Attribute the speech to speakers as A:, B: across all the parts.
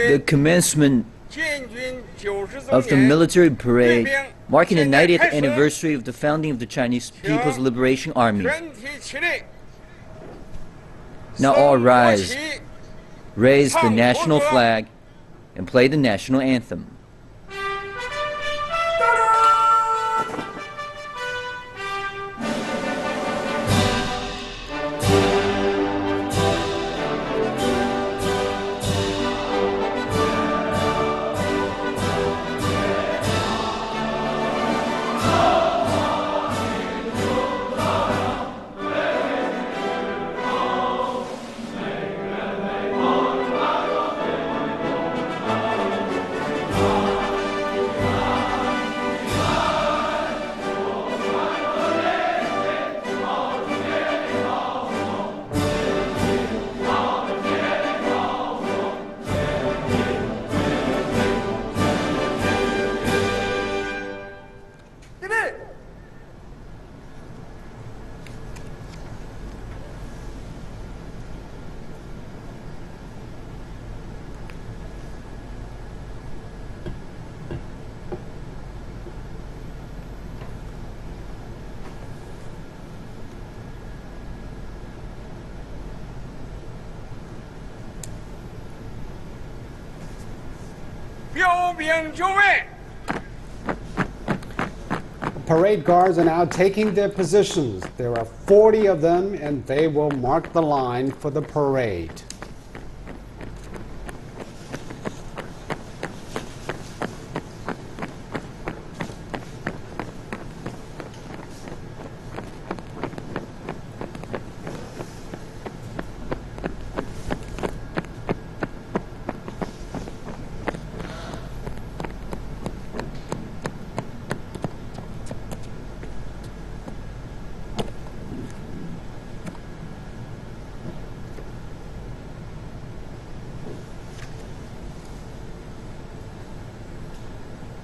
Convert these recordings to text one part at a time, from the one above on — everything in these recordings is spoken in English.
A: The commencement of the military parade marking the 90th anniversary of the founding of the Chinese People's Liberation Army. Now all rise, raise the national flag, and play the national anthem.
B: Parade guards are now taking their positions. There are 40 of them, and they will mark the line for the parade.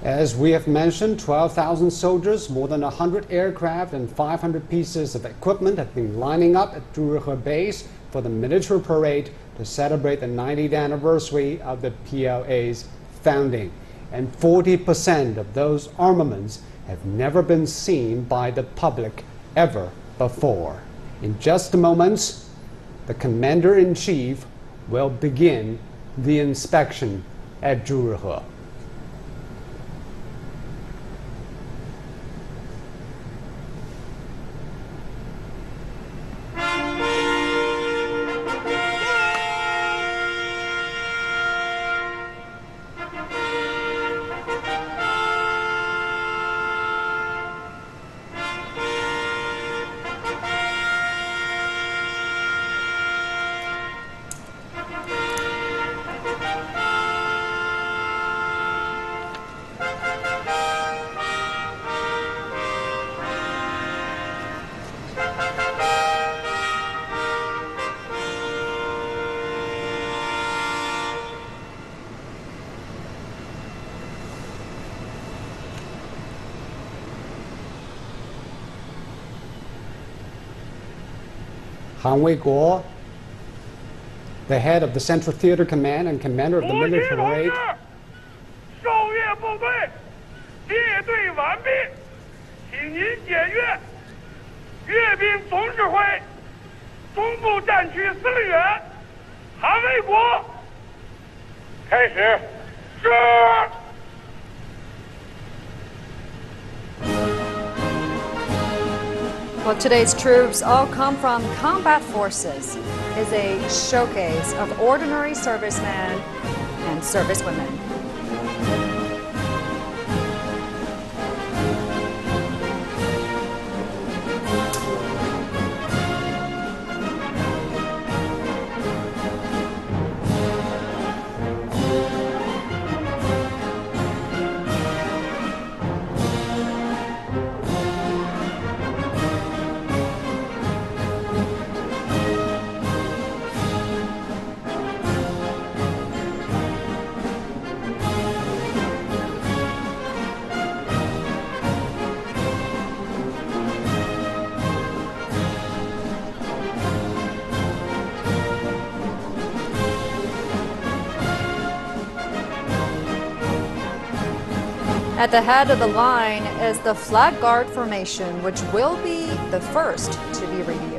B: As we have mentioned, 12,000 soldiers, more than 100 aircraft, and 500 pieces of equipment have been lining up at Zhuge Base for the military parade to celebrate the 90th anniversary of the PLA's founding. And 40% of those armaments have never been seen by the public ever before. In just a moment, the Commander-in-Chief will begin the inspection at Zhuge. Han Weiguo, the head of the Central Theater Command and commander of the military parade.
C: Well, today's troops all come from combat forces is a showcase of ordinary servicemen and servicewomen. At the head of the line is the Flag Guard formation, which will be the first to be revealed.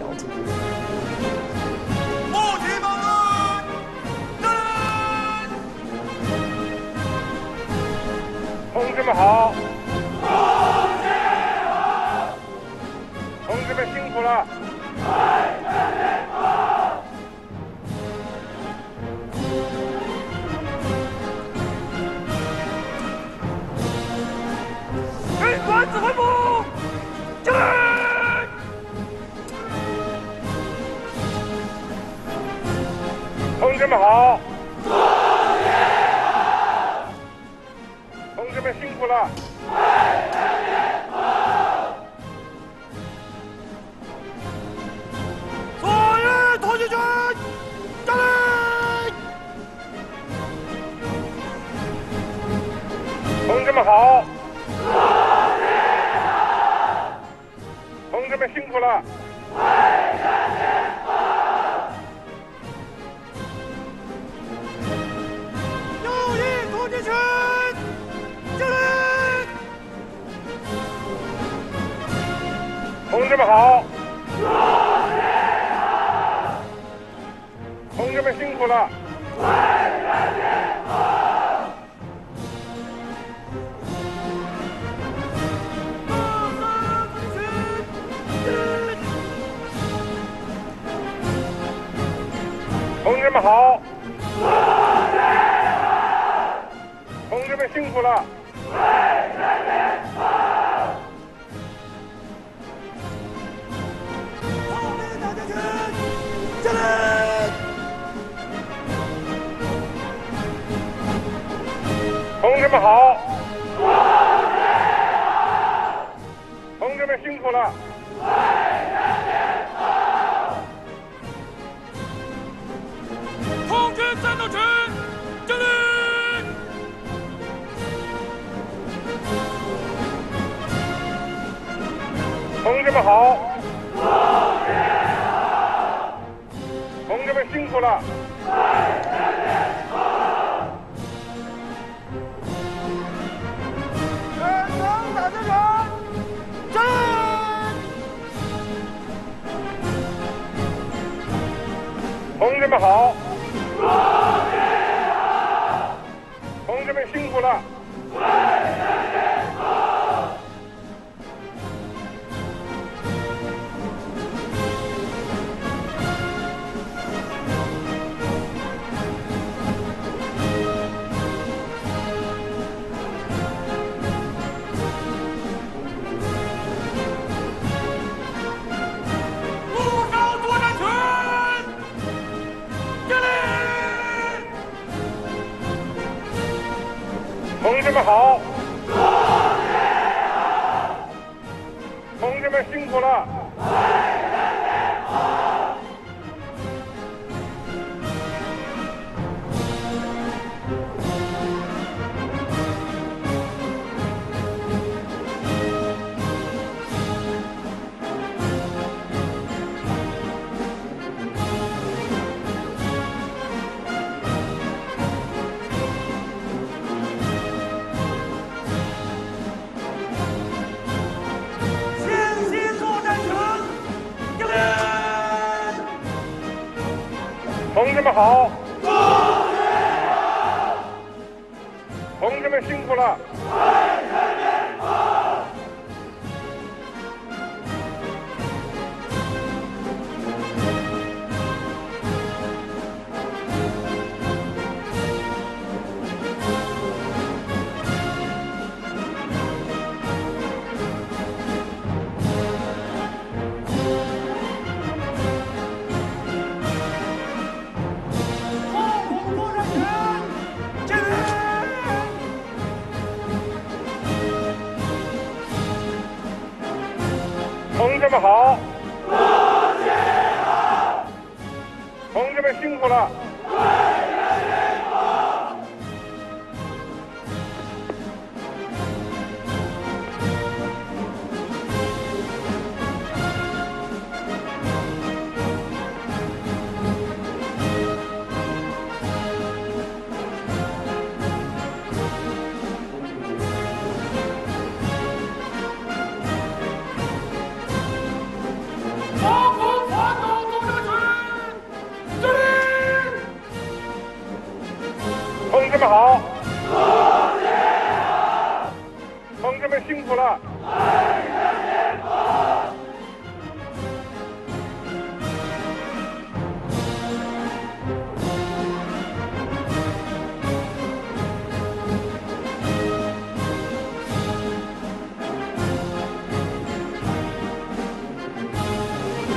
D: 苦了！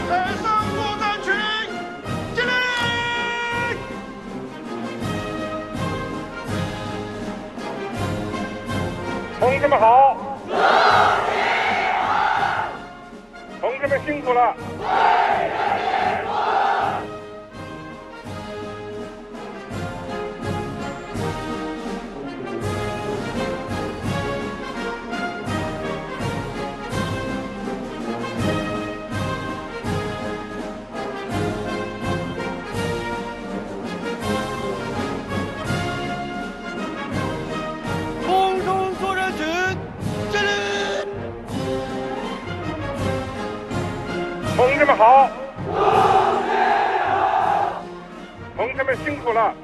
D: 北上作战群，敬礼！同志们好！同志们辛苦了！空中作战群，敬礼！同志们好！同志们辛苦了！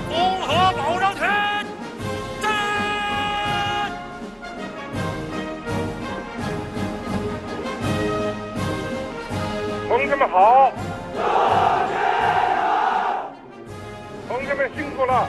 D: 综合保障群，敬礼！同志们好！同志们辛苦了！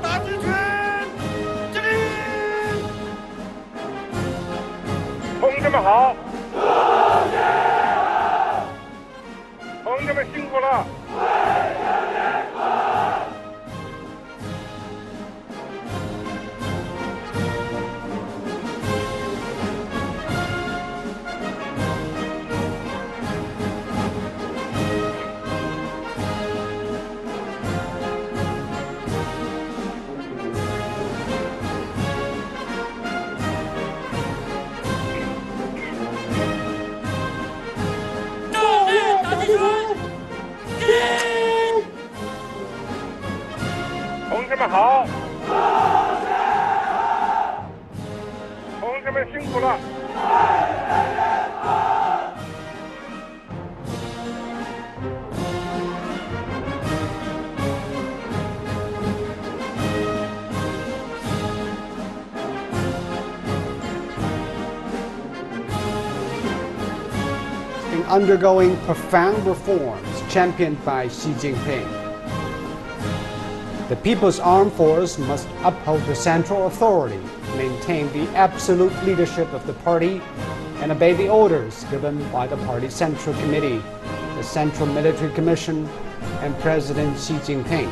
D: 大军群，敬礼！同志们好！同志们辛苦了！同志们好！同志们辛苦了！been
B: undergoing profound reforms championed by Xi Jinping. The People's Armed Force must uphold the central authority, maintain the absolute leadership of the party, and obey the orders given by the party's Central Committee, the Central Military Commission, and President Xi Jinping.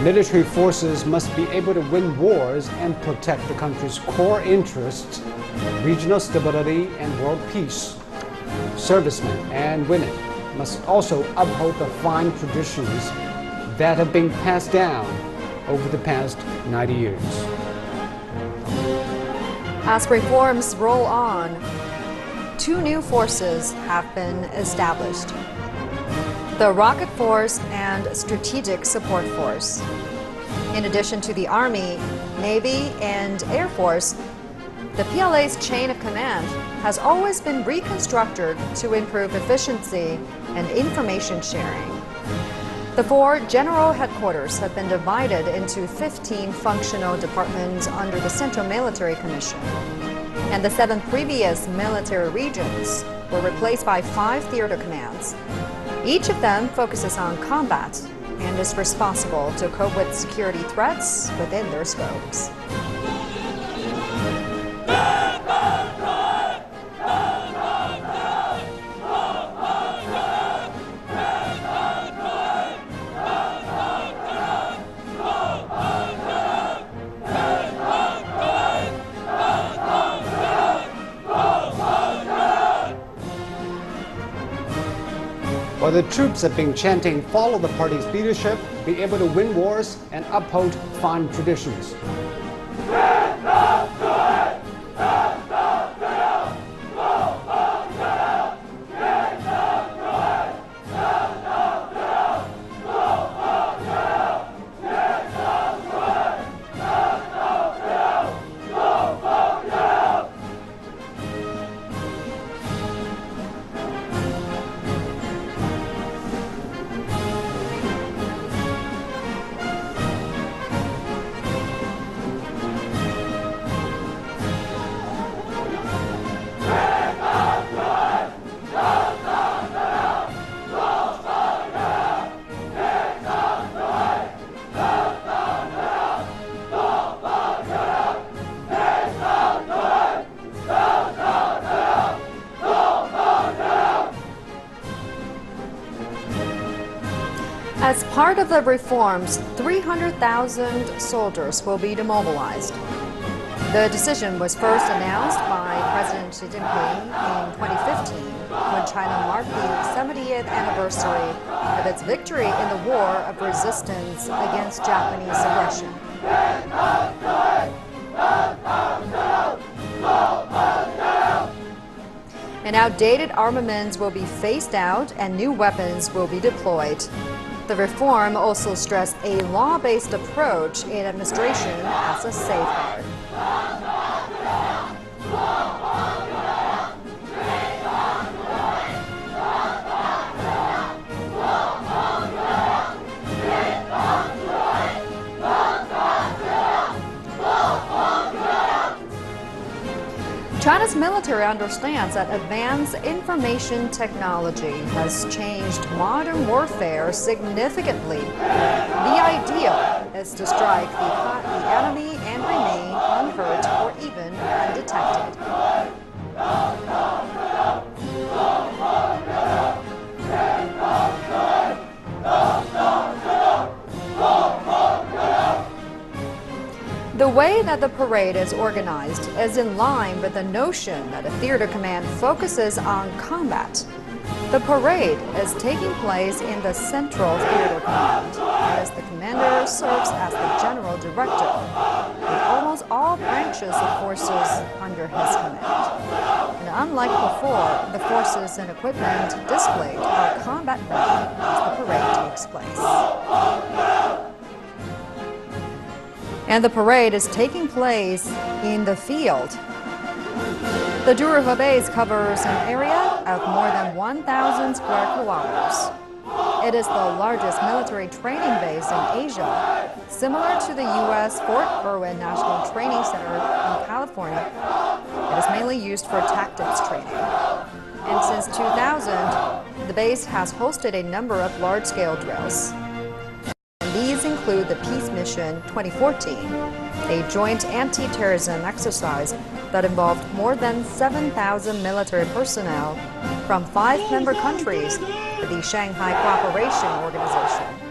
B: Military forces must be able to win wars and protect the country's core interests, regional stability, and world peace. Servicemen and women must also uphold the fine traditions that have been passed down over the past 90 years.
C: As reforms roll on, two new forces have been established: the Rocket Force and Strategic Support Force. In addition to the Army, Navy, and Air Force, the PLA's chain of command has always been reconstructed to improve efficiency and information sharing. The four general headquarters have been divided into 15 functional departments under the Central Military Commission, and the 7 previous military regions were replaced by 5 theater commands. Each of them focuses on combat and is responsible to cope with security threats within their scopes.
B: while the troops have been chanting follow the party's leadership, be able to win wars and uphold fine traditions.
C: As part of the reforms, 300,000 soldiers will be demobilized. The decision was first announced by President Xi Jinping in 2015 when China marked the 70th anniversary of its victory in the War of Resistance against Japanese aggression. And outdated armaments will be phased out and new weapons will be deployed. The reform also stressed a law-based approach in administration as a safeguard. China's military understands that advanced information technology has changed modern warfare significantly. The ideal is to strike the enemy and remain unhurt or even undetected. The way that the parade is organized is in line with the notion that a theater command focuses on combat. The parade is taking place in the Central Theater Command, as the commander serves as the general director, with almost all branches of forces under his command. And unlike before, the forces and equipment displayed are combat ready as the parade takes place. And the parade is taking place in the field. The Zhuruhe base covers an area of more than 1,000 square kilometers. It is the largest military training base in Asia, similar to the U.S. Fort Irwin National Training Center in California. It is mainly used for tactics training. And since 2000, the base has hosted a number of large-scale drills. These include the Peace Mission 2014, a joint anti-terrorism exercise that involved more than 7,000 military personnel from 5 member countries with the Shanghai Cooperation Organization.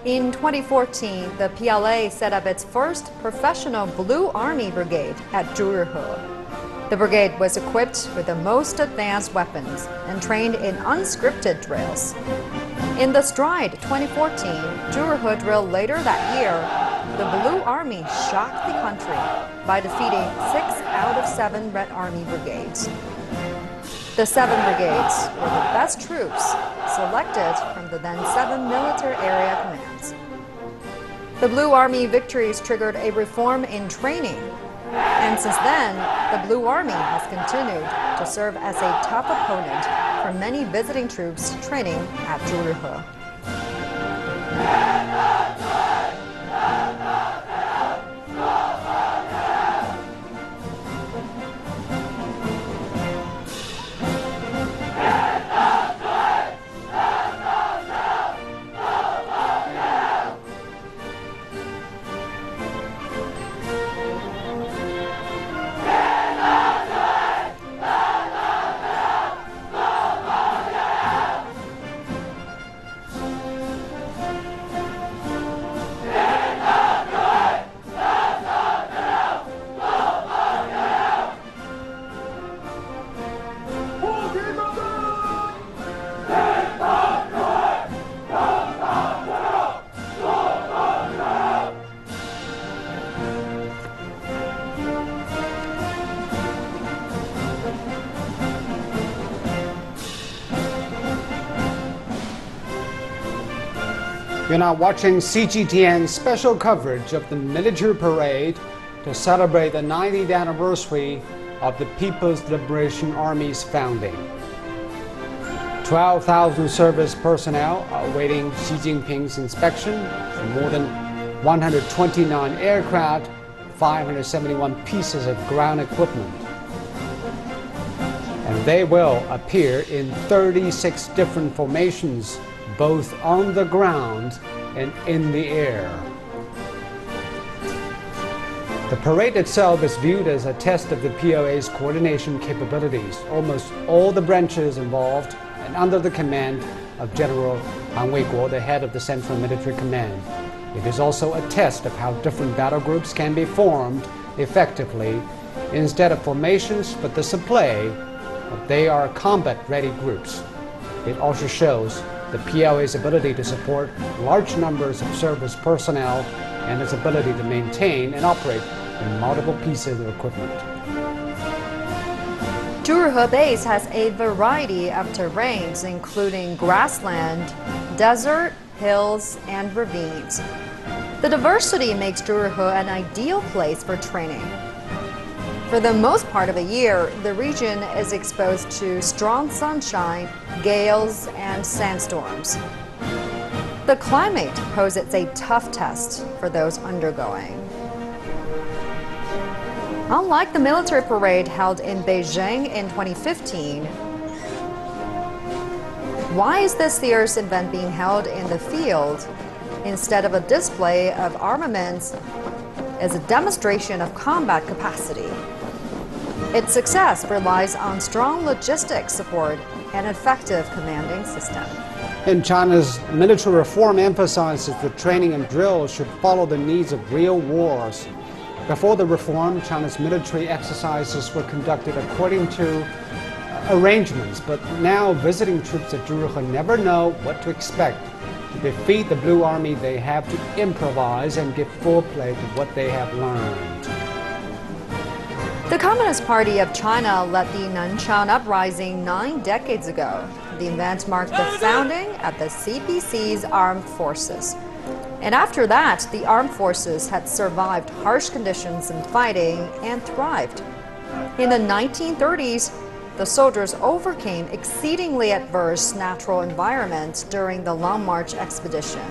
C: In 2014, the PLA set up its first professional Blue Army Brigade at Zhuruhe. The brigade was equipped with the most advanced weapons and trained in unscripted drills. In the Stride 2014 Zhuruhe drill later that year, the Blue Army shocked the country by defeating 6 out of 7 Red Army brigades. The 7 brigades were the best troops selected from the then 7 military area commands. The Blue Army victories triggered a reform in training, and since then, the Blue Army has continued to serve as a tough opponent for many visiting troops training at Zhuruhe.
B: You're now watching CGTN's special coverage of the military parade to celebrate the 90th anniversary of the People's Liberation Army's founding. 12,000 service personnel are awaiting Xi Jinping's inspection for more than 129 aircraft, 571 pieces of ground equipment. And they will appear in 36 different formations, both on the ground and in the air. The parade itself is viewed as a test of the PLA's coordination capabilities. Almost all the branches involved and under the command of General Han Weiguo, the head of the Central Military Command. It is also a test of how different battle groups can be formed effectively instead of formations but display that they are combat-ready groups. It also shows the PLA's ability to support large numbers of service personnel and its ability to maintain and operate in multiple pieces of equipment.
C: Zhuruhe Base has a variety of terrains, including grassland, desert, hills, and ravines. The diversity makes Zhuruhe an ideal place for training. For the most part of the year, the region is exposed to strong sunshine, gales, and sandstorms. The climate poses a tough test for those undergoing. Unlike the military parade held in Beijing in 2015, why is this year's event being held in the field instead of a display of armaments as a demonstration of combat capacity? Its success relies on strong logistics support and effective commanding system.
B: And China's military reform emphasizes that training and drills should follow the needs of real wars. Before the reform, China's military exercises were conducted according to arrangements, but now visiting troops at Zhuruhe never know what to expect. To defeat the Blue Army, they have to improvise and give full play to what they have learned.
C: The Communist Party of China led the Nanchang Uprising 9 decades ago. The event marked the founding of the CPC's armed forces. And after that, the armed forces had survived harsh conditions in fighting and thrived. In the 1930s, the soldiers overcame exceedingly adverse natural environments during the Long March expedition.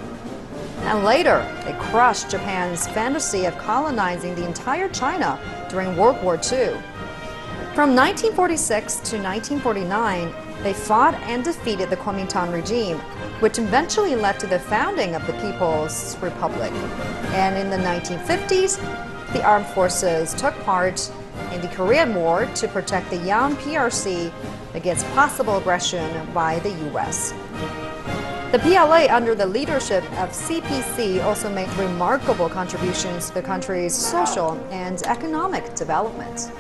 C: And later, they crushed Japan's fantasy of colonizing the entire China during World War II. From 1946 to 1949, they fought and defeated the Kuomintang regime, which eventually led to the founding of the People's Republic. And in the 1950s, the armed forces took part in the Korean War to protect the young PRC against possible aggression by the U.S. The PLA, under the leadership of CPC, also made remarkable contributions to the country's social and economic development.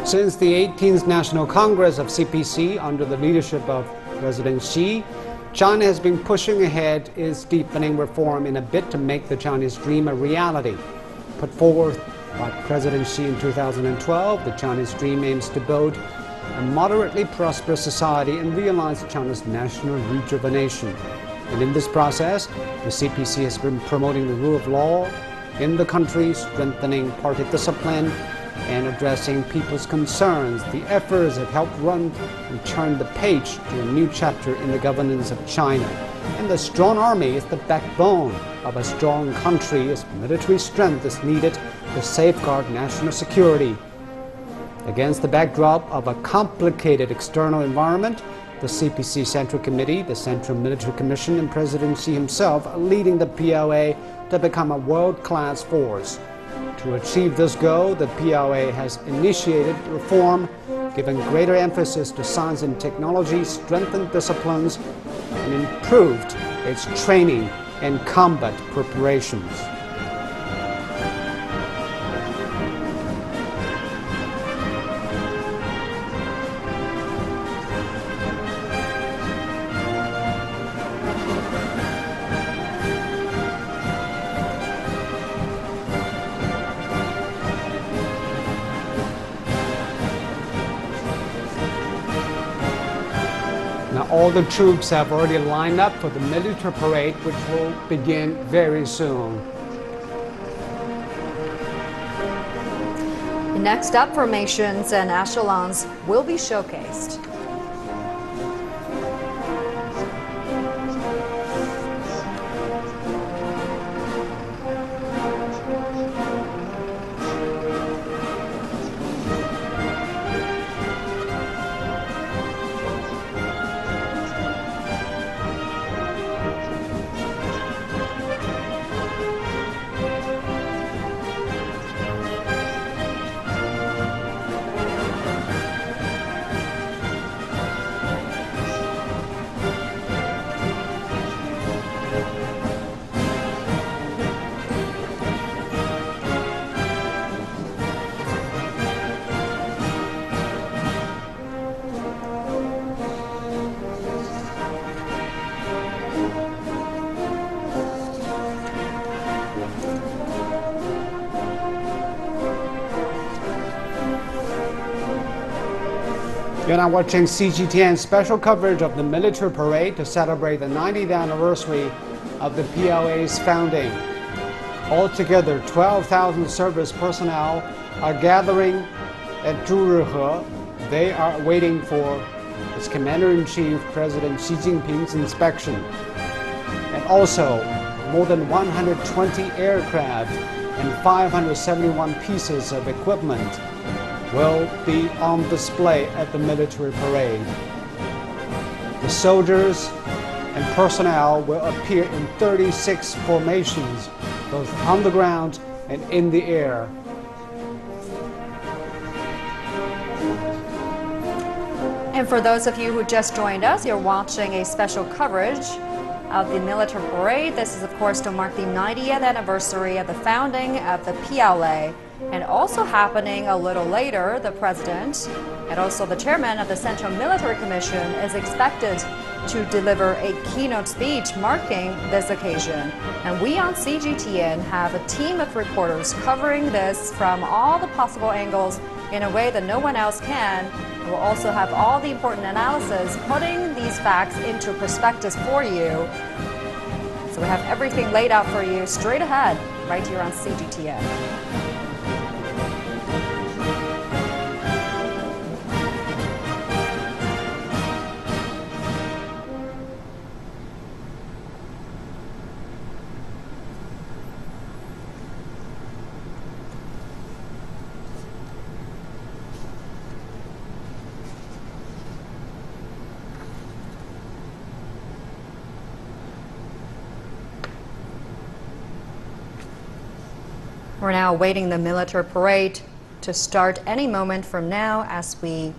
B: Since the 18th National Congress of CPC, under the leadership of President Xi, China has been pushing ahead its deepening reform in a bid to make the Chinese dream a reality. Put forward by President Xi in 2012, the Chinese dream aims to build a moderately prosperous society and realize China's national rejuvenation. And in this process, the CPC has been promoting the rule of law in the country, strengthening party discipline, and addressing people's concerns. The efforts have helped run and turn the page to a new chapter in the governance of China. And the strong army is the backbone of a strong country, as military strength is needed to safeguard national security. Against the backdrop of a complicated external environment, the CPC Central Committee, the Central Military Commission, and President Xi himself are leading the PLA to become a world-class force. To achieve this goal, the PLA has initiated reform, given greater emphasis to science and technology, strengthened disciplines, and improved its training and combat preparations. all the troops have already lined up for the military parade, which will begin very soon.
C: Next up, formations and echelons will be showcased.
B: You're now watching CGTN's special coverage of the military parade to celebrate the 90th anniversary of the PLA's founding. Altogether, 12,000 service personnel are gathering at Zhurih. They are waiting for its Commander-in-Chief, President Xi Jinping's inspection. And also, more than 120 aircraft and 571 pieces of equipment will be on display at the military parade. The soldiers and personnel will appear in 36 formations, both on the ground and in the air.
C: And for those of you who just joined us, you're watching a special coverage of the military parade. This is, of course, to mark the 90th anniversary of the founding of the PLA. And also happening a little later, the president and also the chairman of the Central Military Commission is expected to deliver a keynote speech marking this occasion. And we on CGTN have a team of reporters covering this from all the possible angles in a way that no one else can. We'll also have all the important analysis, putting these facts into perspective for you. So we have everything laid out for you straight ahead, right here on CGTN. We're now awaiting the military parade to start any moment from now. As we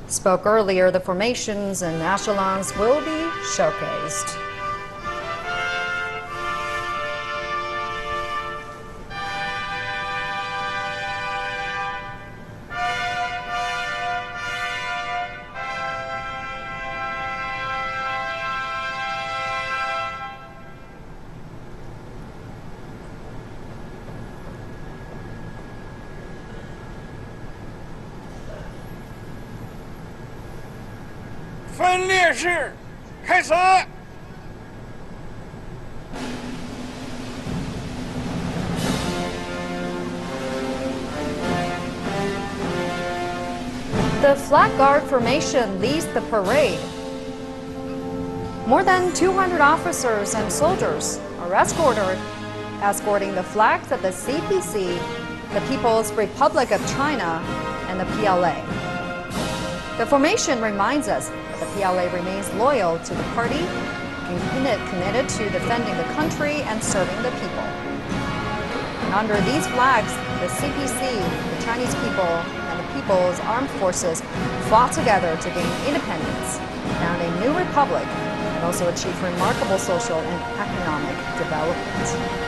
C: spoke earlier, the formations and echelons will be showcased. The Flag Guard formation leads the parade. More than 200 officers and soldiers are escorting the flags of the CPC, the People's Republic of China, and the PLA. The formation reminds us that the PLA remains loyal to the party, committed to defending the country and serving the people. And under these flags, the CPC, the Chinese people, and the People's Armed Forces fought together to gain independence, found a new republic, and also achieve remarkable social and economic development.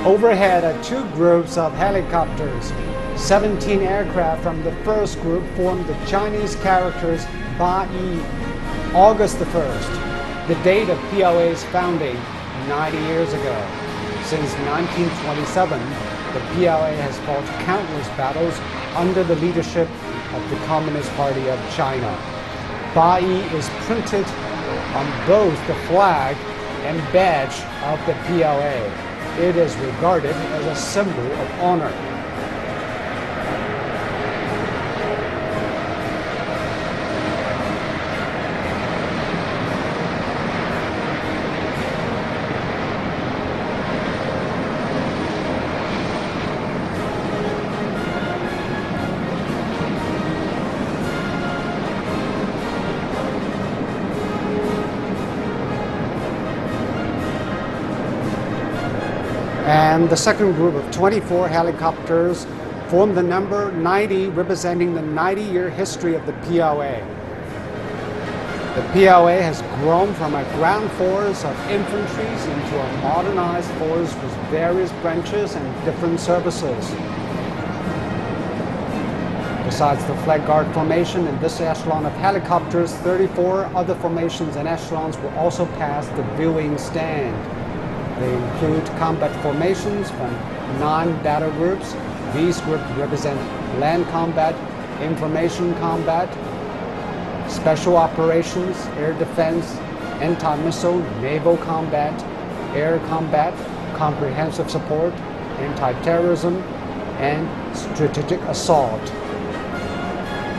B: Overhead are two groups of helicopters. 17 aircraft from the first group form the Chinese characters Ba Yi. August the 1st, the date of PLA's founding 90 years ago. Since 1927, the PLA has fought countless battles under the leadership of the Communist Party of China. Ba Yi is printed on both the flag and badge of the PLA. It is regarded as a symbol of honor. And the second group of 24 helicopters form the number 90, representing the 90-year history of the PLA. The PLA has grown from a ground force of infantry into a modernized force with various branches and different services. Besides the flag guard formation in this echelon of helicopters, 34 other formations and echelons will also pass the viewing stand. They include combat formations from 9 battle groups. These groups represent land combat, information combat, special operations, air defense, anti-missile, naval combat, air combat, comprehensive support, anti-terrorism, and strategic assault.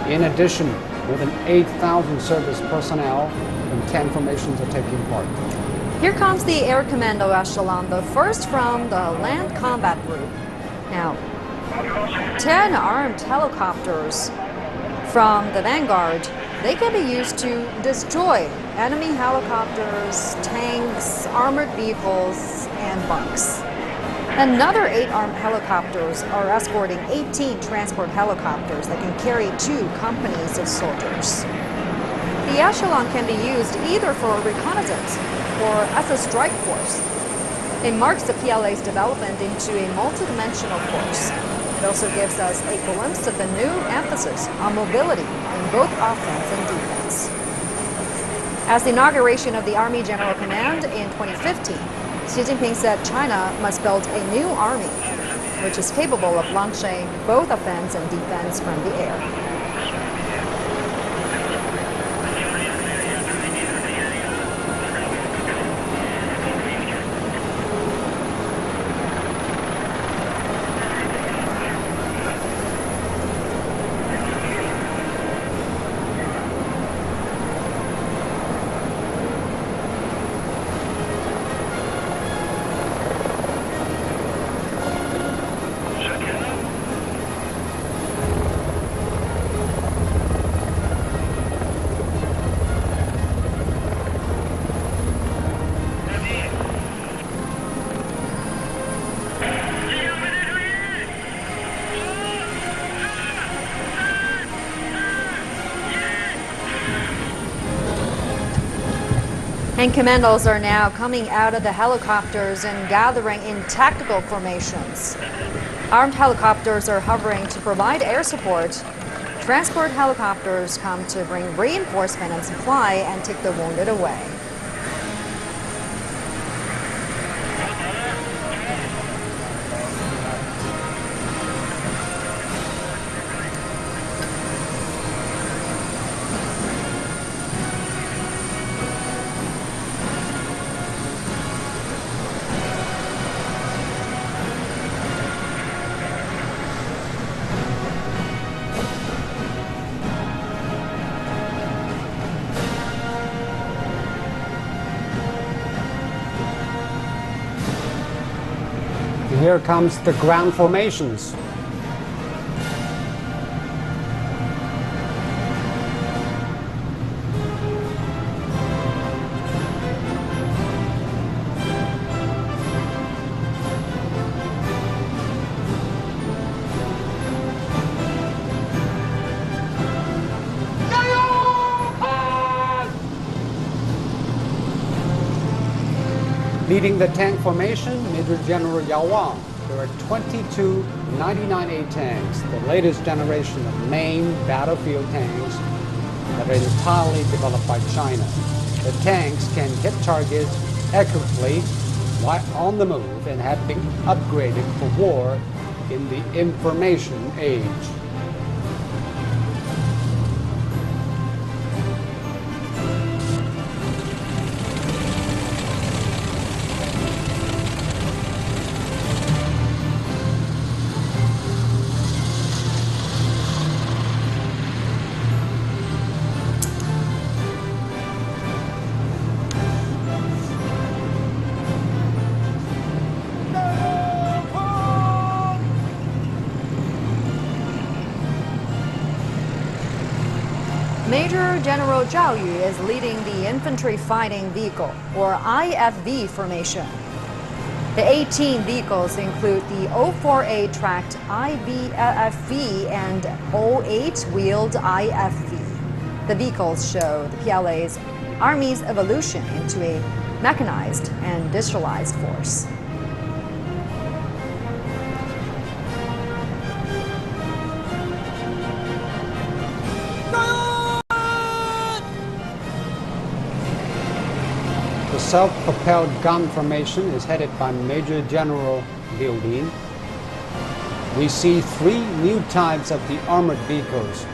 B: In addition, more than 8,000 service personnel from 10 formations are taking part.
C: Here comes the Air Commando echelon, the first from the Land Combat Group. Now, 10 armed helicopters from the Vanguard, they can be used to destroy enemy helicopters, tanks, armored vehicles, and bunks. Another 8 armed helicopters are escorting 18 transport helicopters that can carry 2 companies of soldiers. The echelon can be used either for reconnaissance or as a strike force. It marks the PLA's development into a multidimensional force. It also gives us a glimpse of the new emphasis on mobility in both offense and defense. As the inauguration of the Army General Command in 2015, Xi Jinping said China must build a new army, which is capable of launching both offense and defense from the air. And commandos are now coming out of the helicopters and gathering in tactical formations. Armed helicopters are hovering to provide air support. Transport helicopters come to bring reinforcement and supply and take the wounded away.
B: Here comes the ground formations. Leading the tank formation, Major General Yao Wang. There are 22 99A tanks, the latest generation of main battlefield tanks that are entirely developed by China. The tanks can hit targets accurately while on the move and have been upgraded for war in the information age.
C: Major General Zhao Yu is leading the Infantry Fighting Vehicle, or IFV, formation. The 18 vehicles include the 04A tracked IVFV and 08 wheeled IFV. The vehicles show the PLA's Army's evolution into a mechanized and digitalized force.
B: The self-propelled gun formation is headed by Major General Liu Lin. We see 3 new types of the armored vehicles.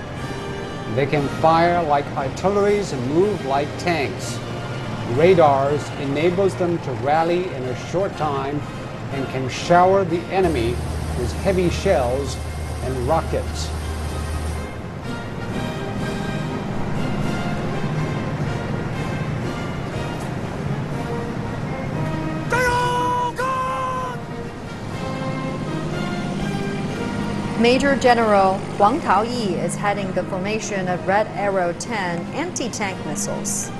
B: They can fire like artilleries and move like tanks. Radars enables them to rally in a short time and can shower the enemy with heavy shells and rockets.
C: Major General Huang Taoyi is heading the formation of Red Arrow 10 anti-tank missiles.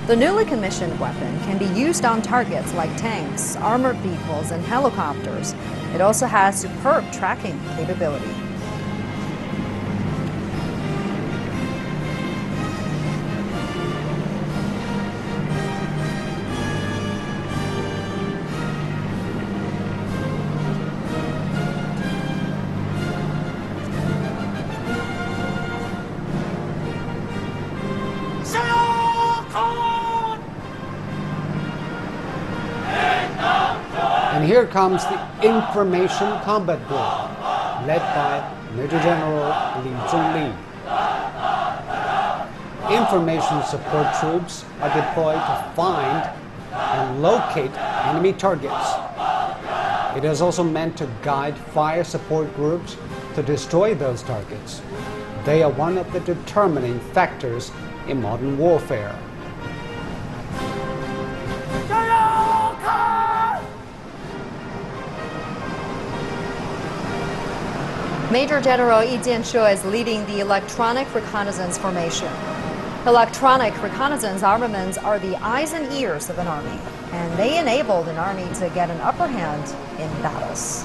C: The newly commissioned weapon can be used on targets like tanks, armored vehicles, and helicopters. It also has superb tracking capability.
B: And here comes the Information Combat Group, led by Major General Li Zhongli. Information support troops are deployed to find and locate enemy targets. It is also meant to guide fire support groups to destroy those targets. They are one of the determining factors in modern warfare.
C: Major General Yi Jianshe is leading the Electronic Reconnaissance Formation. Electronic reconnaissance armaments are the eyes and ears of an army, and they enabled an army to get an upper hand in battles.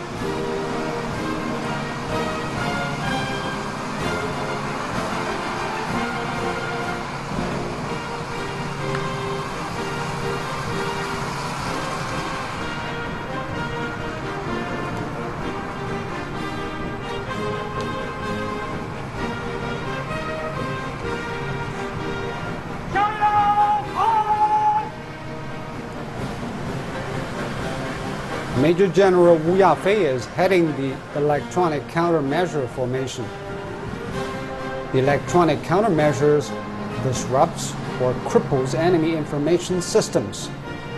B: Major General Wu Yafei is heading the Electronic Countermeasure Formation. The electronic countermeasures disrupts or cripples enemy information systems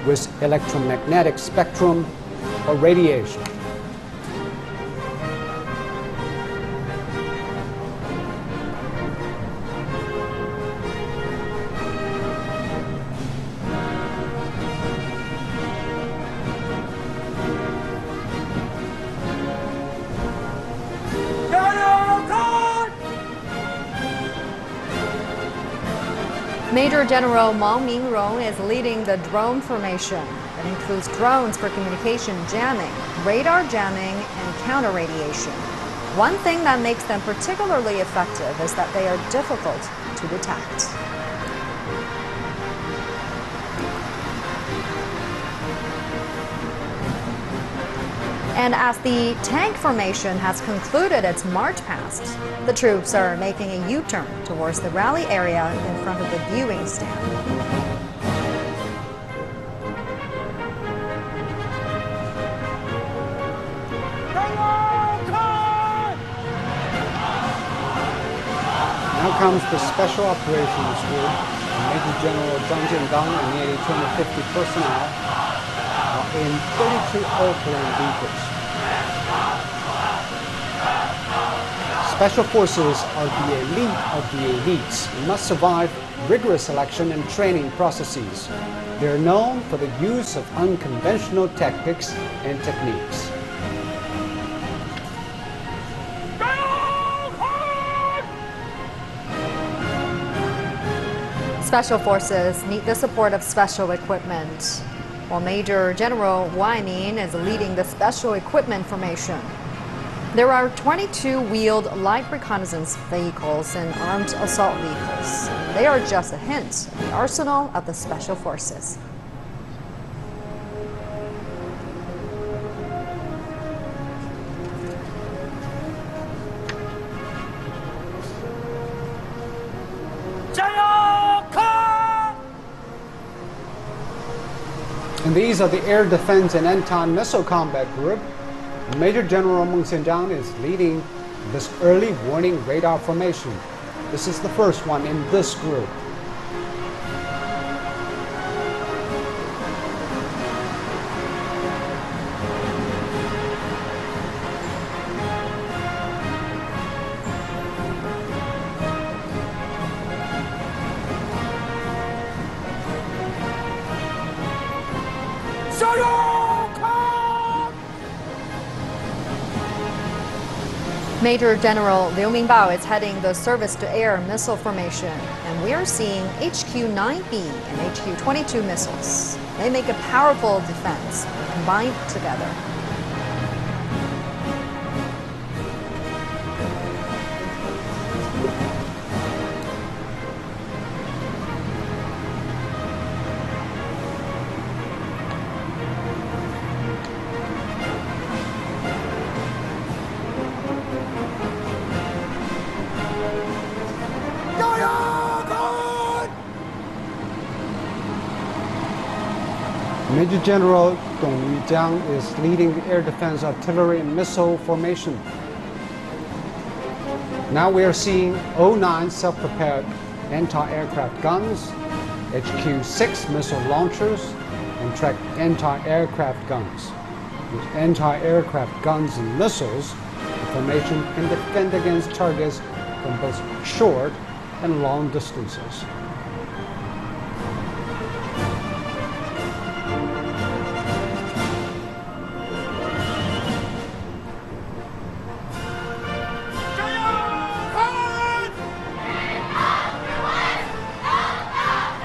B: with electromagnetic spectrum or radiation.
C: Major General Mao Mingrong is leading the drone formation. It includes drones for communication jamming, radar jamming, and counter-radiation. One thing that makes them particularly effective is that they are difficult to detect. And as the tank formation has concluded its march past, the troops are making a U-turn towards the rally area in front of the viewing stand.
B: Now comes the Special Operations Group. Major General Zhang Jiandong and nearly 250 personnel are in 32 airplane vehicles. Special Forces are the elite of the elites and must survive rigorous selection and training processes. They are known for the use of unconventional tactics and techniques.
C: Special Forces need the support of special equipment, while Major General Wai Min is leading the special equipment formation. There are 22 wheeled light reconnaissance vehicles and armed assault vehicles. They are just a hint of the arsenal of the Special Forces.
B: And these are the Air Defense and Anti-Missile Combat Group. Major General Meng Xianzhang is leading this early warning radar formation. This is the first one in this group.
C: Major General Liu Mingbao is heading the surface-to-air missile formation, and we are seeing HQ-9B and HQ-22 missiles. They make a powerful defense when combined together.
B: Major General Dong Yujiang is leading the air defense artillery and missile formation. Now we are seeing O9 self-propelled anti-aircraft guns, HQ-6 missile launchers, and tracked anti-aircraft guns. With anti-aircraft guns and missiles, the formation can defend against targets from both short and long distances.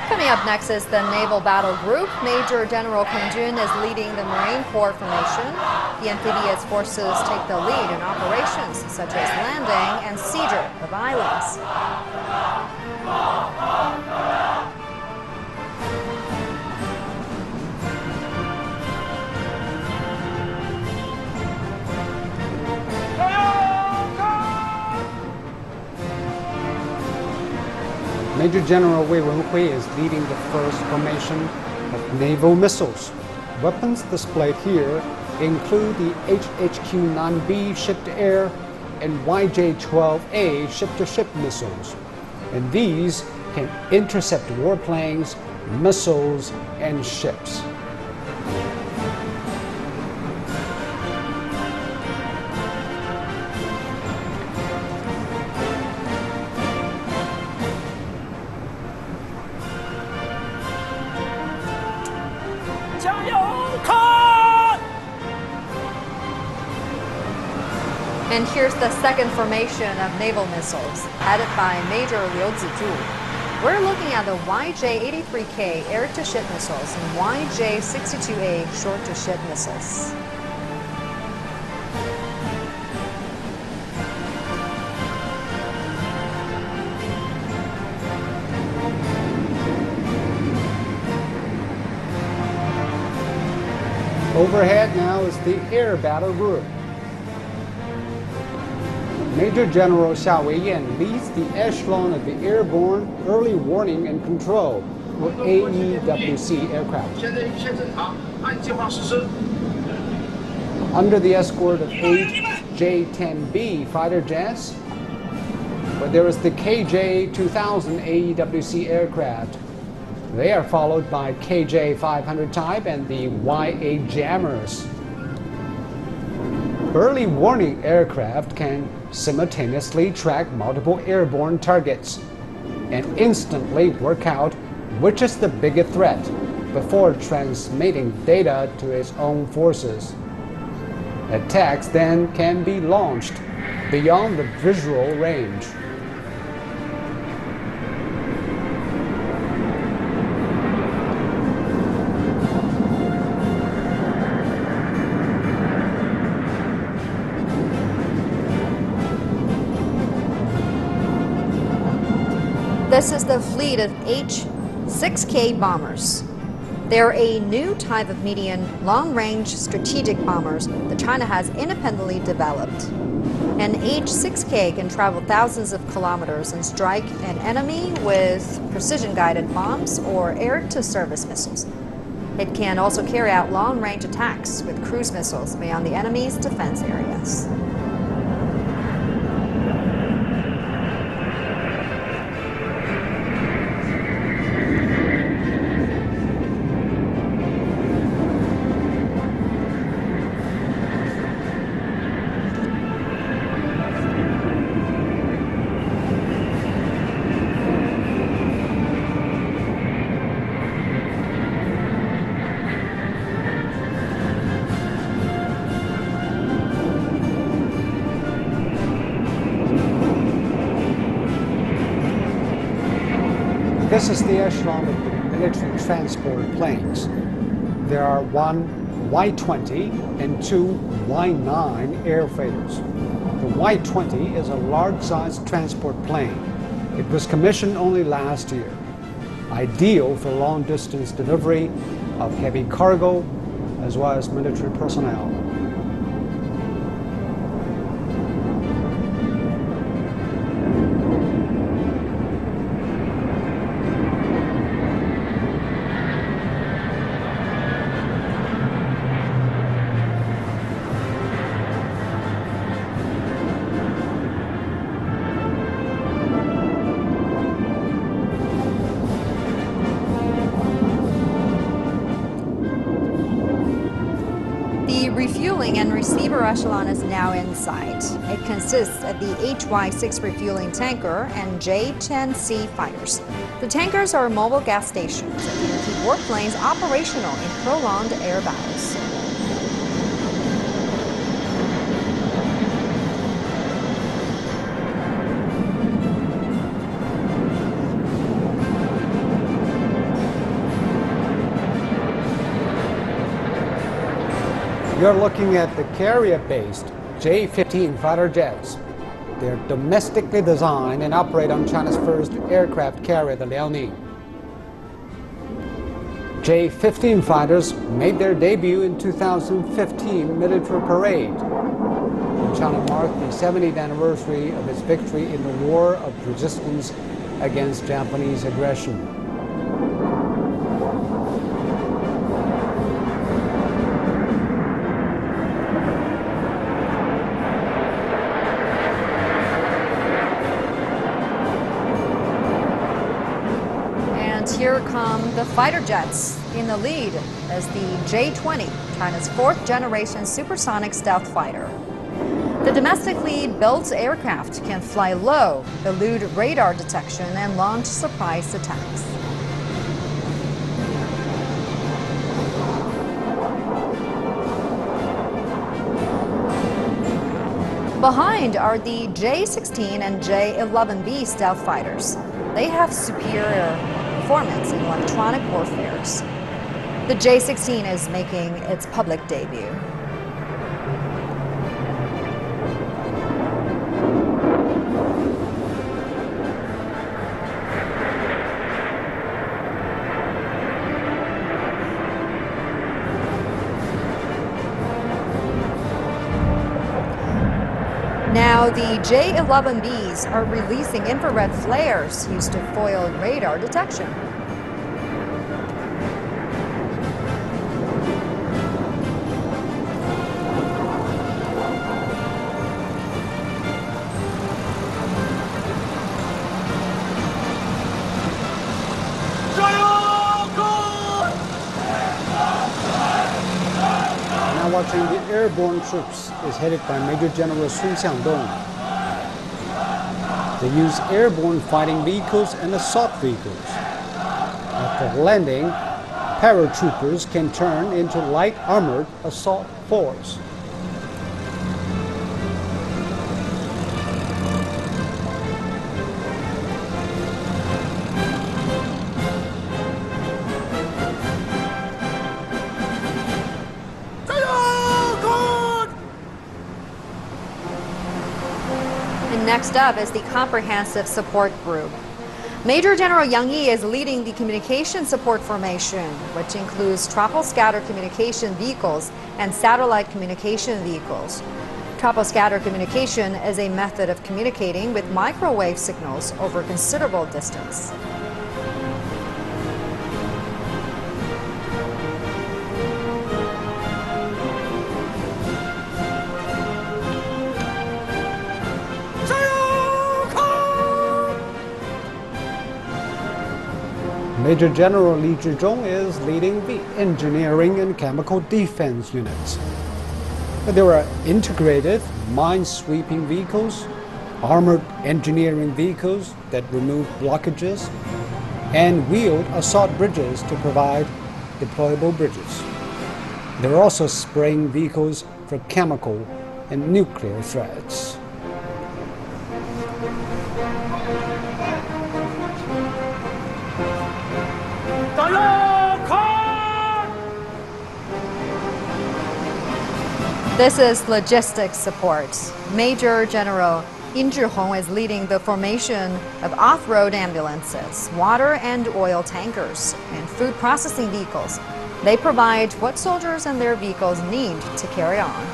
C: Coming up next is the Naval Battle Group. Major General Kang Jun is leading the Marine Corps formation. The amphibious forces take the lead in operations such as landing and seizure of islands.
B: Major General Wei Wenhui is leading the first formation of naval missiles. Weapons displayed here include the HHQ-9B ship-to-air and YJ-12A ship-to-ship missiles. And these can intercept warplanes, missiles, and ships.
C: And here's the second formation of naval missiles, headed by Major Liu Zijie. We're looking at the YJ-83K air-to-ship missiles and YJ-62A short-to-ship missiles.
B: Overhead now is the Air Battle Group. Major General Xia Weiyan leads the echelon of the Airborne Early Warning and Control, or AEWC aircraft. Under the escort of 8 J-10B fighter jets, but there is the KJ-2000 AEWC aircraft. They are followed by KJ-500 type and the YA jammers. Early warning aircraft can simultaneously track multiple airborne targets and instantly work out which is the biggest threat before transmitting data to its own forces. Attacks then can be launched beyond the visual range.
C: This is the fleet of H-6K bombers. They're a new type of medium long-range strategic bombers that China has independently developed. An H-6K can travel thousands of kilometers and strike an enemy with precision-guided bombs or air-to-surface missiles. It can also carry out long-range attacks with cruise missiles beyond the enemy's defense areas.
B: This is the echelon of the military transport planes. There are one Y-20 and two Y-9 airfighters. The Y-20 is a large-sized transport plane. It was commissioned only last year, ideal for long-distance delivery of heavy cargo as well as military personnel.
C: The refueling and receiver echelon is now in sight. It consists of the HY-6 refueling tanker and J-10C fighters. The tankers are mobile gas stations that can keep warplanes operational in prolonged air battles.
B: You're looking at the carrier-based J-15 fighter jets. They're domestically designed and operate on China's first aircraft carrier, the Liaoning. J-15 fighters made their debut in 2015 military parade. And China marked the 70th anniversary of its victory in the War of Resistance against Japanese aggression.
C: Here come the fighter jets. In the lead as the J-20, China's fourth-generation supersonic stealth fighter. The domestically built aircraft can fly low, elude radar detection, and launch surprise attacks. Behind are the J-16 and J-11B stealth fighters. They have superior performance in electronic warfare. The J-16 is making its public debut. the J-11Bs are releasing infrared flares used to foil radar detection.
B: Now watching the airborne troops is headed by Major General Sun Xiangdong. They use airborne fighting vehicles and assault vehicles. After landing, paratroopers can turn into light armored assault force.
C: And next up is the Comprehensive Support Group. Major General Yang Yi is leading the Communication Support Formation, which includes troposcatter communication vehicles and satellite communication vehicles. Troposcatter communication is a method of communicating with microwave signals over considerable distance.
B: Major General Li Zhizhong is leading the engineering and chemical defense units. There are integrated mine-sweeping vehicles, armored engineering vehicles that remove blockages, and wheeled assault bridges to provide deployable bridges. There are also spraying vehicles for chemical and nuclear threats.
C: This is logistics support. Major General Yin Zhihong is leading the formation of off-road ambulances, water and oil tankers, and food processing vehicles. They provide what soldiers and their vehicles need to carry on.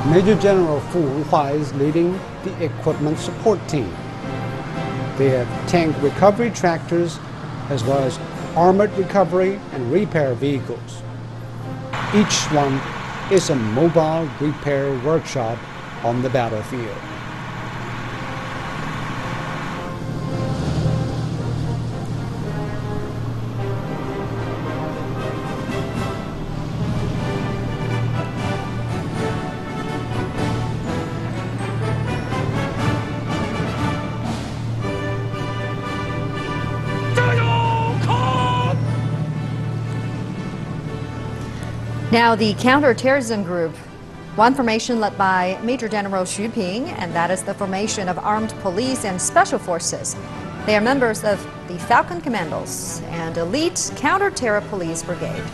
B: Major General Fu Wenhua is leading the equipment support team. They have tank recovery tractors as well as armored recovery and repair vehicles. Each one is a mobile repair workshop on the battlefield.
C: Now the counterterrorism group, one formation led by Major General Xu Ping, and that is the formation of armed police and special forces. They are members of the Falcon Commandos and elite counter-terror police brigade.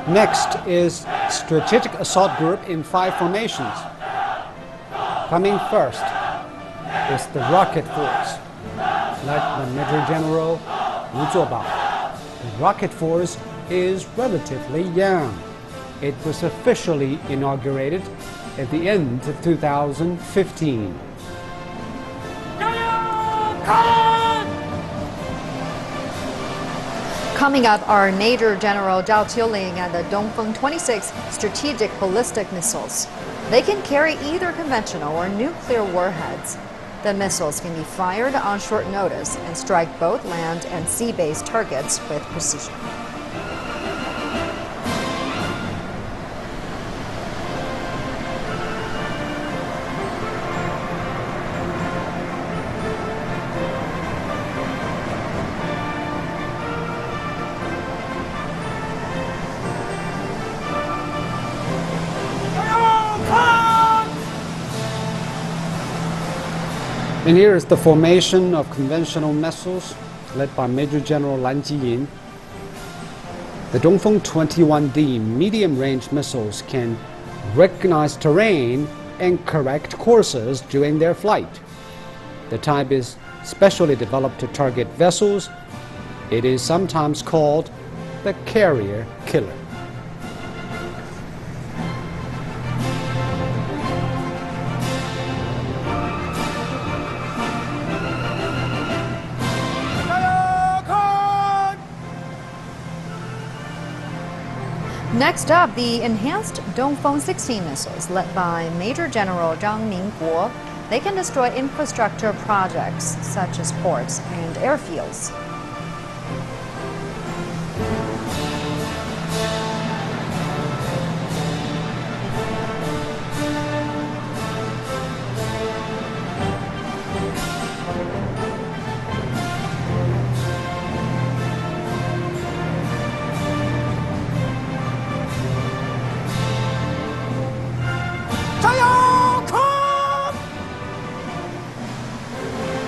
B: Next is Strategic Assault Group in 5 formations. Coming first is the Rocket Force, led by Major General Wu Zuobao. The Rocket Force is relatively young. It was officially inaugurated at the end of 2015.
C: Coming up are Major General Zhao Qiuling and the Dongfeng 26 strategic ballistic missiles. They can carry either conventional or nuclear warheads. The missiles can be fired on short notice and strike both land and sea-based targets with precision.
B: And here is the formation of conventional missiles led by Major General Lan Jiyin. The Dongfeng 21D medium-range missiles can recognize terrain and correct courses during their flight. The type is specially developed to target vessels. It is sometimes called the carrier killer.
C: Next up, the enhanced Dongfeng 16 missiles led by Major General Zhang Ningguo. They can destroy infrastructure projects such as ports and airfields.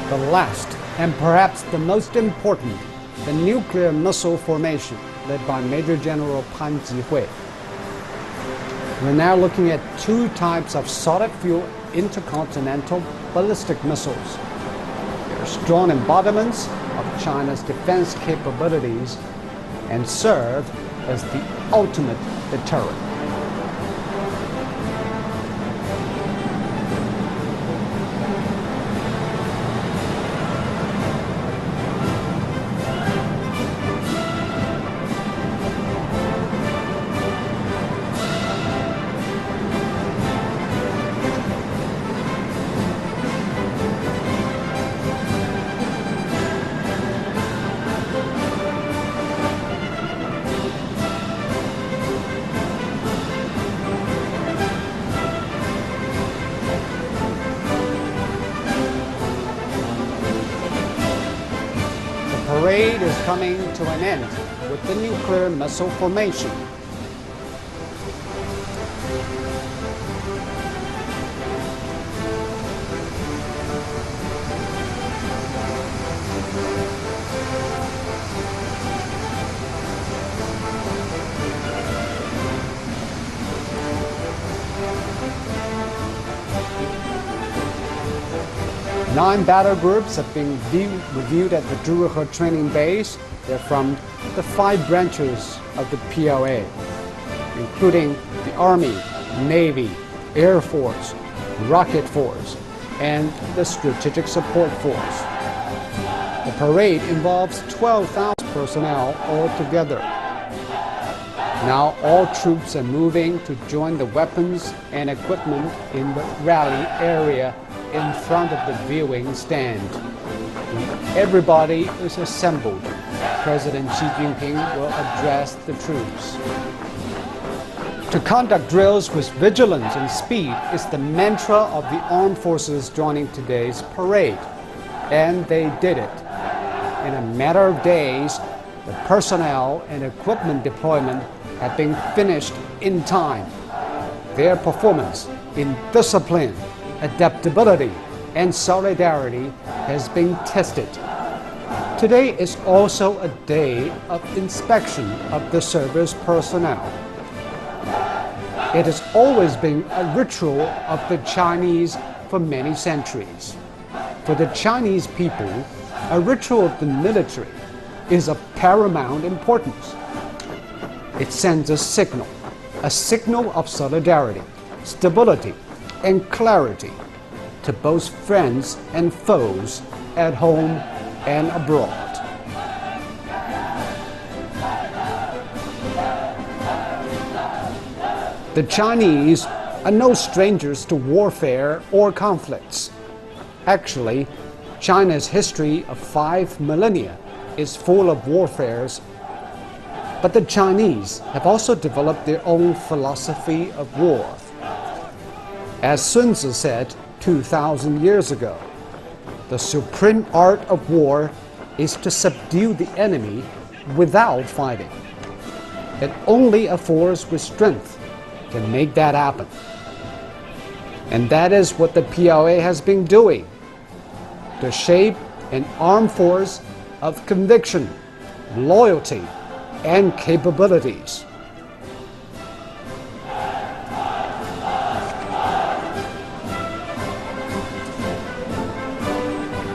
B: The last, and perhaps the most important, the nuclear missile formation led by Major General Pan Jihui. We're now looking at two types of solid fuel intercontinental ballistic missiles. They're strong embodiments of China's defense capabilities and serve as the ultimate deterrent. The parade is coming to an end with the nuclear missile formation. Nine battle groups have been reviewed at the Zhuge training base. They're from the 5 branches of the PLA, including the Army, Navy, Air Force, Rocket Force, and the Strategic Support Force. The parade involves 12,000 personnel altogether. Now all troops are moving to join the weapons and equipment in the rally area in front of the viewing stand. When everybody is assembled, President Xi Jinping will address the troops. To conduct drills with vigilance and speed is the mantra of the armed forces joining today's parade. And they did it. In a matter of days, the personnel and equipment deployment have been finished in time. Their performance in discipline, adaptability, and solidarity has been tested. Today is also a day of inspection of the service personnel. It has always been a ritual of the Chinese for many centuries. For the Chinese people, a ritual of the military is of paramount importance. It sends a signal of solidarity, stability, and clarity to both friends and foes at home and abroad. The Chinese are no strangers to warfare or conflicts. Actually, China's history of 5 millennia is full of warfares. But the Chinese have also developed their own philosophy of war. As Sun Tzu said 2,000 years ago, the supreme art of war is to subdue the enemy without fighting. And only a force with strength can make that happen. And that is what the PLA has been doing. to shape an armed force of conviction, loyalty, and capabilities.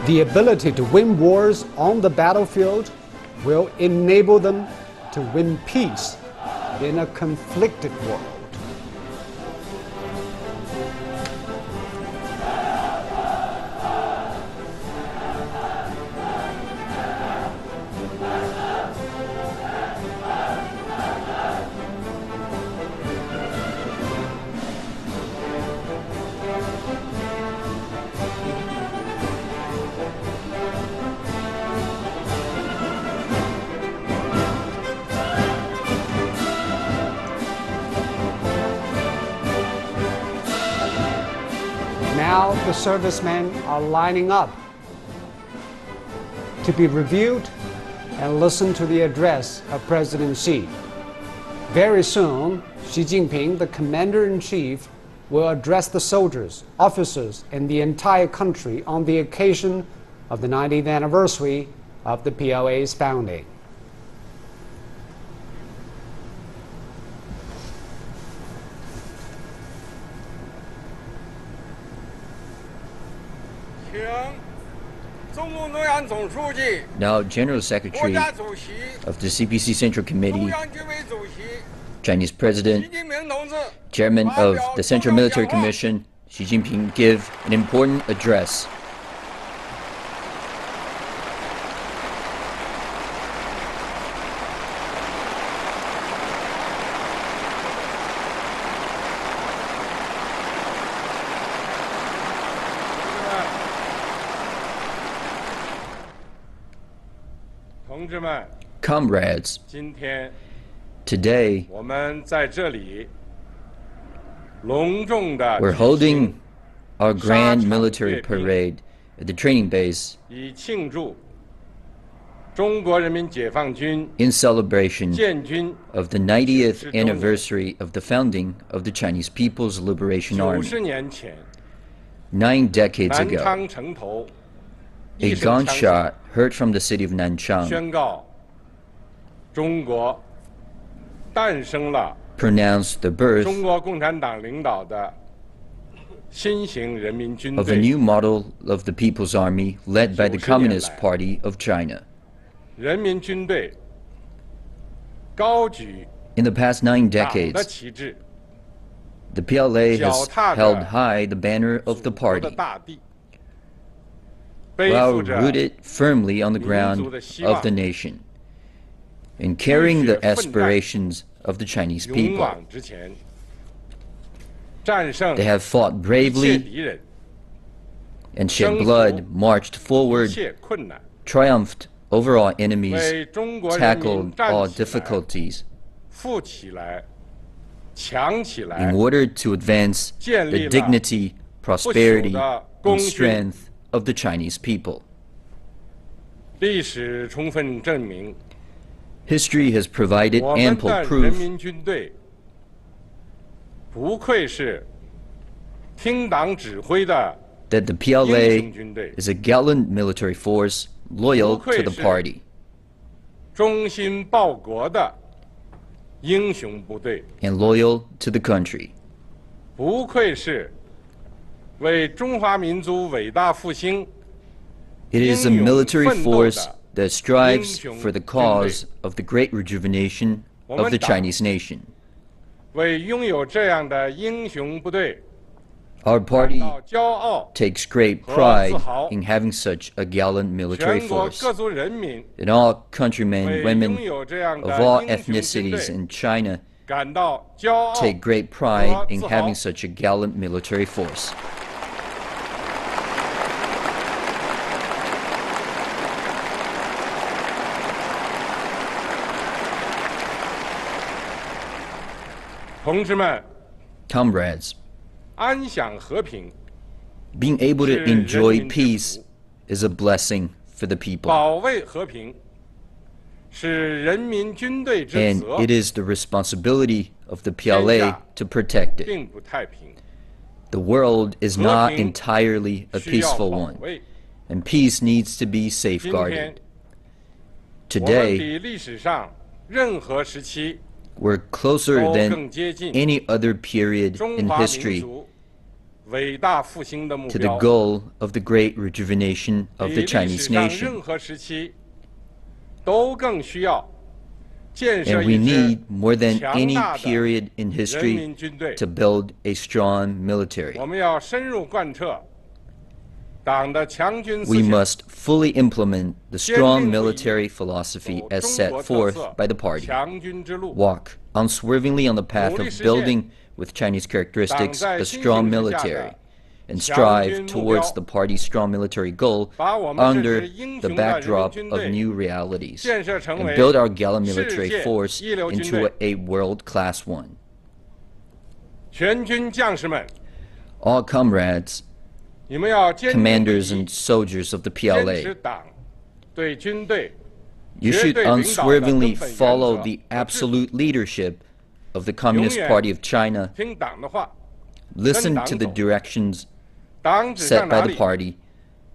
B: The ability to win wars on the battlefield will enable them to win peace in a conflicted world. Now the servicemen are lining up to be reviewed and listen to the address of President Xi. Very soon, Xi Jinping, the Commander-in-Chief, will address the soldiers, officers, and the entire country on the occasion of the 90th anniversary of the PLA's founding.
A: Now, General Secretary of the CPC Central Committee, Chinese President, Chairman of the Central Military Commission, Xi Jinping, give an important address. Comrades, today we're holding our grand military parade at the training base in celebration of the 90th anniversary of the founding of the Chinese People's Liberation Army. 9 decades ago, a gunshot heard from the city of Nanchang pronounced the birth of a new model of the People's Army led by the Communist Party of China. In the past 9 decades, the PLA has held high the banner of the party, while rooted firmly on the ground of the nation, and carrying the aspirations of the Chinese people. They have fought bravely and shed blood, marched forward, triumphed over all enemies, tackled all difficulties in order to advance the dignity, prosperity, and strength of the Chinese people. History has provided ample proof that the PLA is a gallant military force loyal to the party and loyal to the country. It is a military force that strives for the cause of the great rejuvenation of the Chinese nation. Our party takes great pride in having such a gallant military force, and all countrymen and women of all ethnicities in China take great pride in having such a gallant military force. Comrades, being able to enjoy peace is a blessing for the people, and it is the responsibility of the PLA to protect it. The world is not entirely a peaceful one, and peace needs to be safeguarded. Today, we're closer than any other period in history to the goal of the great rejuvenation of the Chinese nation. And we need, more than any period in history, to build a strong military. We must fully implement the strong military philosophy as set forth by the party, walk unswervingly on the path of building, with Chinese characteristics, a strong military, and strive towards the party's strong military goal under the backdrop of new realities, and build our gallant military force into a world-class one. All comrades, commanders and soldiers of the PLA, you should unswervingly follow the absolute leadership of the Communist Party of China, listen to the directions set by the party,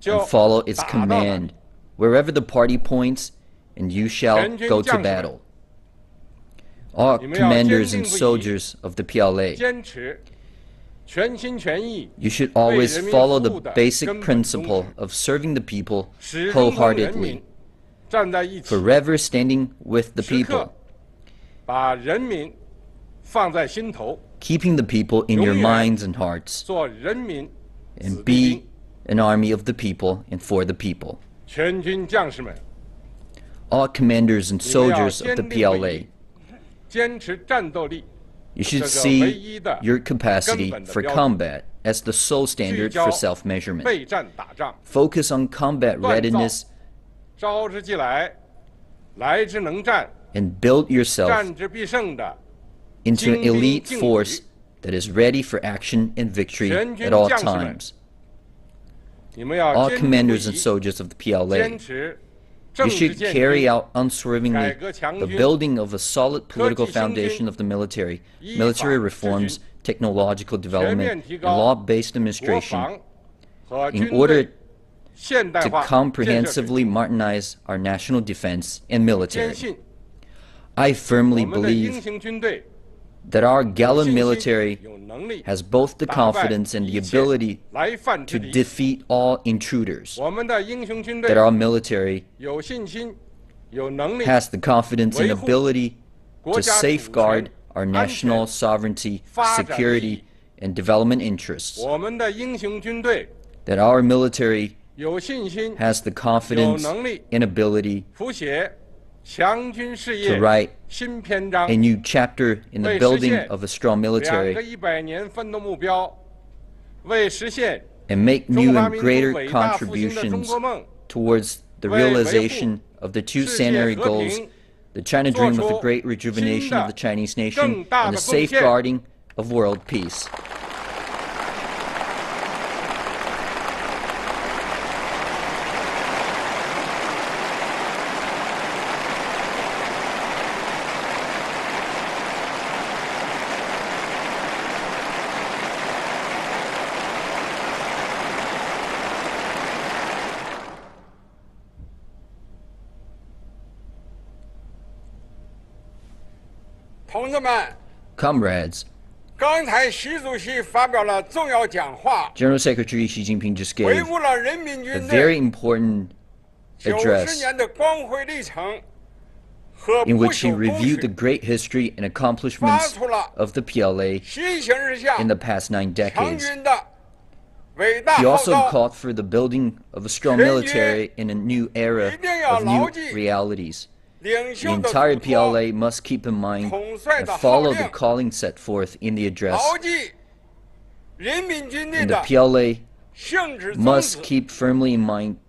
A: and follow its command wherever the party points, and you shall go to battle. All commanders and soldiers of the PLA, you should always follow the basic principle of serving the people wholeheartedly, forever standing with the people, keeping the people in your minds and hearts, and be an army of the people and for the people. All commanders and soldiers of the PLA, you should see your capacity for combat as the sole standard for self-measurement. Focus on combat readiness and build yourself into an elite force that is ready for action and victory at all times. All commanders and soldiers of the PLA, you should carry out unswervingly the building of a solid political foundation of the military reforms, technological development, and law-based administration in order to comprehensively modernize our national defense and military. I firmly believe that our gallant military has both the confidence and the ability to defeat all intruders, that our military has the confidence and ability to safeguard our national sovereignty, security, and development interests, that our military has the confidence and ability to write a new chapter in the building of a strong military and make new and greater contributions towards the realization of the two centenary goals, the China dream of the great rejuvenation of the Chinese nation and the safeguarding of world peace. Comrades, General Secretary Xi Jinping just gave a very important address in which he reviewed the great history and accomplishments of the PLA in the past 9 decades. He also called for the building of a strong military in a new era of new realities. The entire PLA must keep in mind and follow the calling set forth in the address. And the PLA must keep firmly in mind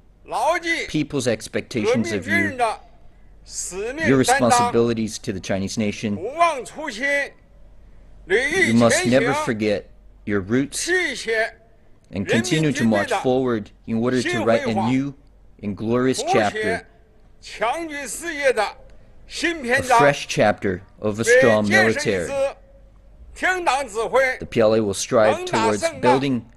A: people's expectations of you, your responsibilities to the Chinese nation. You must never forget your roots and continue to march forward in order to write a new and glorious chapter, a fresh chapter of a strong military. The PLA will strive towards building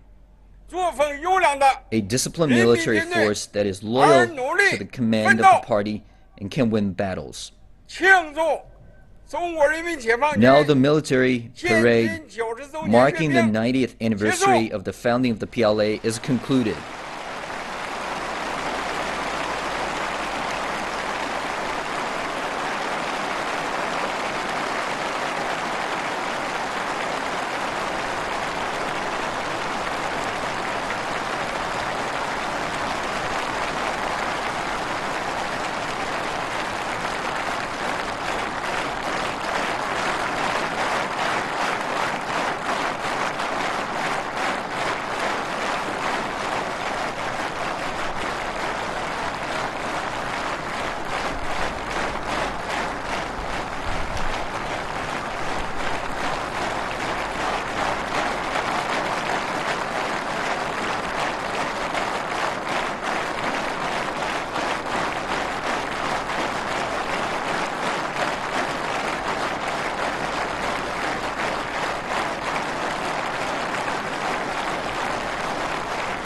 A: a disciplined military force that is loyal to the command of the party and can win battles. Now the military parade marking the 90th anniversary of the founding of the PLA is concluded.